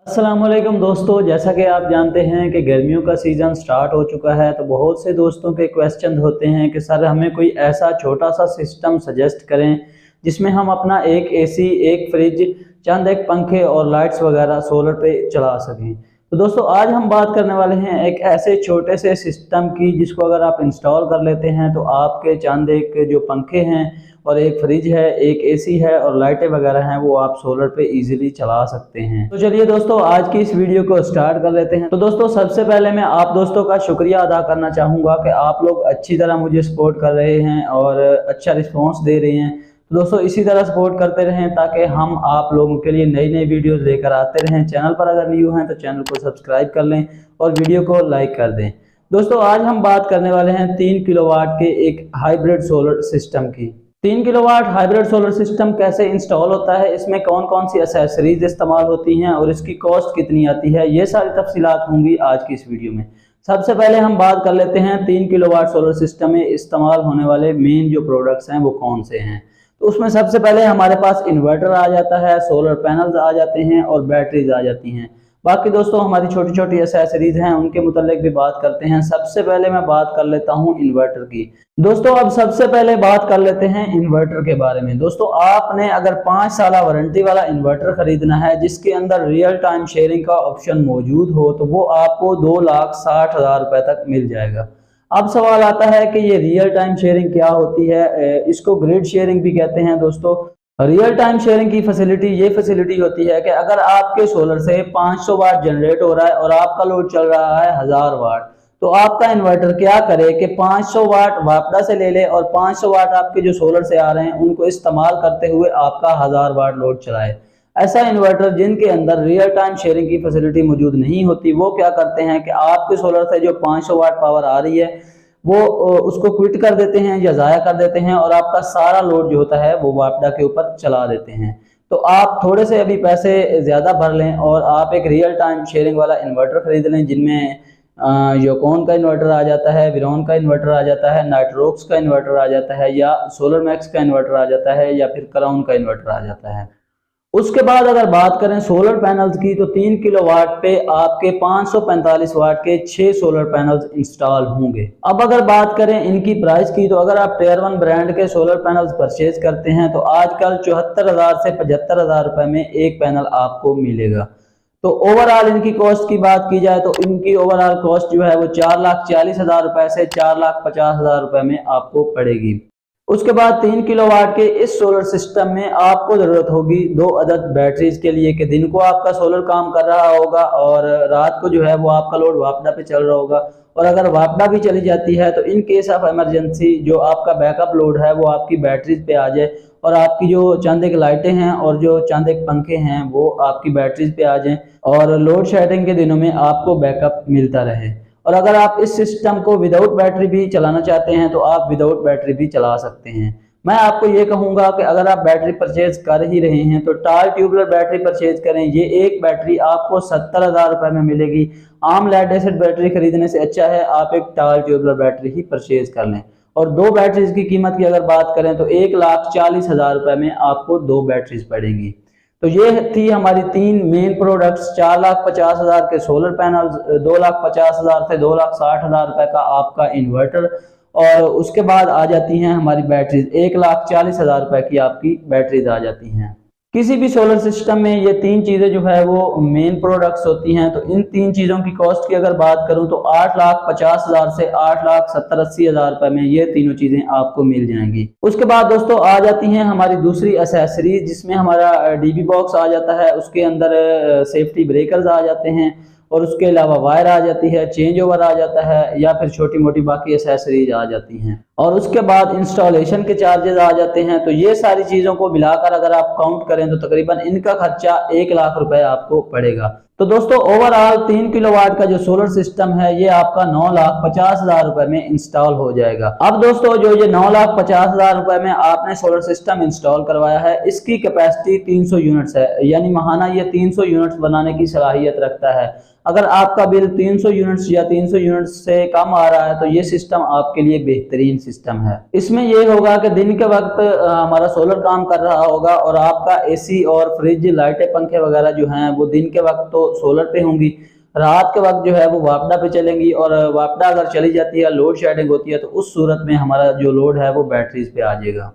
अस्सलामुअलैकुम दोस्तों, जैसा कि आप जानते हैं कि गर्मियों का सीज़न स्टार्ट हो चुका है। तो बहुत से दोस्तों के क्वेश्चन होते हैं कि सर हमें कोई ऐसा छोटा सा सिस्टम सजेस्ट करें जिसमें हम अपना एक एसी, एक फ्रिज, चंद एक पंखे और लाइट्स वगैरह सोलर पे चला सकें। तो दोस्तों आज हम बात करने वाले हैं एक ऐसे छोटे से सिस्टम की जिसको अगर आप इंस्टॉल कर लेते हैं तो आपके चंद एक जो पंखे हैं और एक फ्रिज है, एक एसी है और लाइटें वगैरह हैं वो आप सोलर पे इजीली चला सकते हैं। तो चलिए दोस्तों आज की इस वीडियो को स्टार्ट कर लेते हैं। तो दोस्तों सबसे पहले मैं आप दोस्तों का शुक्रिया अदा करना चाहूँगा कि आप लोग अच्छी तरह मुझे सपोर्ट कर रहे हैं और अच्छा रिस्पॉन्स दे रहे हैं। तो दोस्तों इसी तरह सपोर्ट करते रहें ताकि हम आप लोगों के लिए नई नई वीडियोस लेकर आते रहें। चैनल पर अगर न्यू हैं तो चैनल को सब्सक्राइब कर लें और वीडियो को लाइक कर दें। दोस्तों आज हम बात करने वाले हैं 3 किलोवाट के एक हाइब्रिड सोलर सिस्टम की। 3 किलोवाट हाइब्रिड सोलर सिस्टम कैसे इंस्टॉल होता है, इसमें कौन कौन सी एक्सेसरीज इस्तेमाल होती हैं और इसकी कॉस्ट कितनी आती है, ये सारी तफसीलात होंगी आज की इस वीडियो में। सबसे पहले हम बात कर लेते हैं 3 किलोवाट सोलर सिस्टम में इस्तेमाल होने वाले मेन जो प्रोडक्ट्स हैं वो कौन से हैं। तो उसमें सबसे पहले हमारे पास इन्वर्टर आ जाता है, सोलर पैनल्स आ जाते हैं और बैटरीज आ जाती हैं। बाकी दोस्तों हमारी छोटी छोटी एक्सेसरीज हैं उनके मुतालिक भी बात करते हैं। सबसे पहले मैं बात कर लेता हूं इन्वर्टर की। दोस्तों अब सबसे पहले बात कर लेते हैं इन्वर्टर के बारे में। दोस्तों आपने अगर 5 साल वारंटी वाला इन्वर्टर खरीदना है जिसके अंदर रियल टाइम शेयरिंग का ऑप्शन मौजूद हो तो वो आपको 2,60,000 रुपए तक मिल जाएगा। अब सवाल आता है कि ये रियल टाइम शेयरिंग क्या होती है। इसको ग्रिड शेयरिंग भी कहते हैं। दोस्तों रियल टाइम शेयरिंग की फैसिलिटी ये फैसिलिटी होती है कि अगर आपके सोलर से 500 वाट जनरेट हो रहा है और आपका लोड चल रहा है 1000 वाट, तो आपका इन्वर्टर क्या करे कि 500 वाट वापडा से ले ले और 500 वाट आपके जो सोलर से आ रहे हैं उनको इस्तेमाल करते हुए आपका 1000 वाट लोड चलाए। ऐसा इन्वर्टर जिनके अंदर रियल टाइम शेयरिंग की फैसिलिटी मौजूद नहीं होती वो क्या करते हैं कि आपके सोलर से जो 500 वाट पावर आ रही है वो उसको क्विट कर देते हैं या ज़ाया कर देते हैं और आपका सारा लोड जो होता है वो वापडा के ऊपर चला देते हैं। तो आप थोड़े से अभी पैसे ज़्यादा भर लें और आप एक रियल टाइम शेयरिंग वाला इन्वर्टर खरीद लें जिनमें योकोन का इन्वर्टर आ जाता है, विरोन का इन्वर्टर आ जाता है, नाइट्रोक्स का इन्वर्टर आ जाता है या सोलर मैक्स का इन्वर्टर आ जाता है या फिर क्राउन का इन्वर्टर आ जाता है। उसके बाद अगर बात करें सोलर पैनल्स की तो 3 किलोवाट पे आपके 545 वाट के 6 सोलर पैनल्स इंस्टॉल होंगे। अब अगर बात करें इनकी प्राइस की तो अगर आप टियर 1 ब्रांड के सोलर पैनल्स परचेज करते हैं तो आजकल 74,000 से 75,000 रुपए में एक पैनल आपको मिलेगा। तो ओवरऑल इनकी कॉस्ट की बात की जाए तो इनकी ओवरऑल कॉस्ट जो है वो 4,40,000 रुपए से 4,50,000 रुपए में आपको पड़ेगी। उसके बाद 3 किलोवाट के इस सोलर सिस्टम में आपको जरूरत होगी 2 अदद बैटरीज के लिए कि दिन को आपका सोलर काम कर रहा होगा और रात को जो है वो आपका लोड वापडा पे चल रहा होगा। और अगर वापडा भी चली जाती है तो इन केस ऑफ इमरजेंसी जो आपका बैकअप लोड है वो आपकी बैटरीज पे आ जाए और आपकी जो चंद एक लाइटें हैं और जो चंद एक पंखे हैं वो आपकी बैटरीज पे आ जाएं और लोड शेडिंग के दिनों में आपको बैकअप मिलता रहे। और अगर आप इस सिस्टम को विदाउट बैटरी भी चलाना चाहते हैं तो आप विदाउट बैटरी भी चला सकते हैं। मैं आपको ये कहूंगा कि अगर आप बैटरी परचेज कर ही रहे हैं तो टाल ट्यूबलर बैटरी परचेज करें। ये एक बैटरी आपको 70,000 रुपए में मिलेगी। आम लेड एसिड बैटरी खरीदने से अच्छा है आप एक टाल ट्यूबलर बैटरी ही परचेज कर लें। और 2 बैटरीज की कीमत की अगर बात करें तो 1,40,000 रुपए में आपको 2 बैटरीज पड़ेंगी। तो ये थी हमारी 3 मेन प्रोडक्ट्स। 4,50,000 के सोलर पैनल्स, 2,50,000 से 2,60,000 रुपए का आपका इन्वर्टर और उसके बाद आ जाती हैं हमारी बैटरीज। 1,40,000 रुपए की आपकी बैटरीज आ जाती हैं। किसी भी सोलर सिस्टम में ये 3 चीजें जो है वो मेन प्रोडक्ट्स होती हैं। तो इन 3 चीजों की कॉस्ट की अगर बात करूं तो 8,50,000 से 8,70,80,000 रुपए में ये तीनों चीजें आपको मिल जाएंगी। उसके बाद दोस्तों आ जाती हैं हमारी दूसरी एक्सेसरीज जिसमें हमारा डीबी बॉक्स आ जाता है, उसके अंदर सेफ्टी ब्रेकर्स आ जाते हैं और उसके अलावा वायर आ जाती है, चेंज ओवर आ जाता है या फिर छोटी मोटी बाकी एक्सेसरीज आ जाती हैं और उसके बाद इंस्टॉलेशन के चार्जेस आ जाते हैं। तो ये सारी चीजों को मिलाकर अगर आप काउंट करें तो तकरीबन इनका खर्चा 1 लाख रुपए आपको पड़ेगा। तो दोस्तों ओवरऑल 3 किलोवाट का जो सोलर सिस्टम है ये आपका 9,50,000 रुपए में इंस्टॉल हो जाएगा। अब दोस्तों जो ये 9,50,000 रुपए में आपने सोलर सिस्टम इंस्टॉल करवाया है इसकी कैपेसिटी 300 यूनिट्स है, यानी माहाना ये 300 यूनिट्स बनाने की सलाहियत रखता है। अगर आपका बिल 300 यूनिट्स या 300 यूनिट्स से कम आ रहा है तो ये सिस्टम आपके लिए बेहतरीन सिस्टम है। इसमें ये होगा कि दिन के वक्त हमारा सोलर काम कर रहा होगा और आपका एसी और फ्रिज, लाइटें, पंखे वगैरह जो हैं वो दिन के वक्त तो सोलर पे होंगी, रात के वक्त जो है वो वापडा पे चलेंगी, और वापडा अगर चली जाती है, लोड शेडिंग होती है, तो उस सूरत में हमारा जो लोड है वो बैटरीज पे आ जाएगा।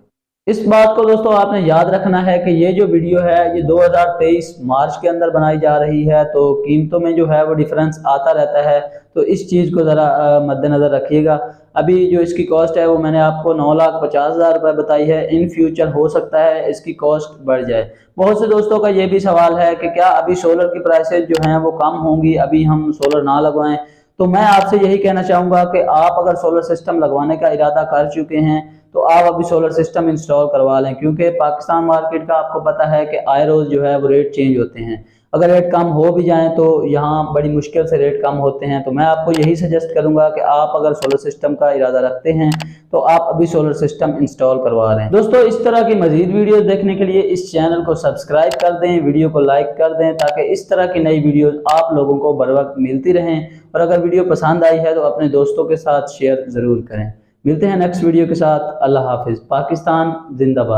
इस बात को दोस्तों आपने याद रखना है कि ये जो वीडियो है ये 2023 मार्च के अंदर बनाई जा रही है, तो कीमतों में जो है वो डिफरेंस आता रहता है, तो इस चीज़ को ज़रा मद्देनज़र रखिएगा। अभी जो इसकी कॉस्ट है वो मैंने आपको 9,50,000 रुपये बताई है। इन फ्यूचर हो सकता है इसकी कॉस्ट बढ़ जाए। बहुत से दोस्तों का ये भी सवाल है कि क्या अभी सोलर की प्राइसेस जो हैं वो कम होंगी, अभी हम सोलर ना लगवाएं? तो मैं आपसे यही कहना चाहूँगा कि आप अगर सोलर सिस्टम लगवाने का इरादा कर चुके हैं तो आप अभी सोलर सिस्टम इंस्टॉल करवा लें, क्योंकि पाकिस्तान मार्केट का आपको पता है कि आए रोज़ जो है वो रेट चेंज होते हैं। अगर रेट कम हो भी जाएं तो यहाँ बड़ी मुश्किल से रेट कम होते हैं। तो मैं आपको यही सजेस्ट करूंगा कि आप अगर सोलर सिस्टम का इरादा रखते हैं तो आप अभी सोलर सिस्टम इंस्टॉल करवा लें। दोस्तों, इस तरह की मजीद वीडियो देखने के लिए इस चैनल को सब्सक्राइब कर दें, वीडियो को लाइक कर दें, ताकि इस तरह की नई वीडियो आप लोगों को बर वक्त मिलती रहें। और अगर वीडियो पसंद आई है तो अपने दोस्तों के साथ शेयर ज़रूर करें। मिलते हैं नेक्स्ट वीडियो के साथ। अल्लाह हाफिज़। पाकिस्तान जिंदाबाद।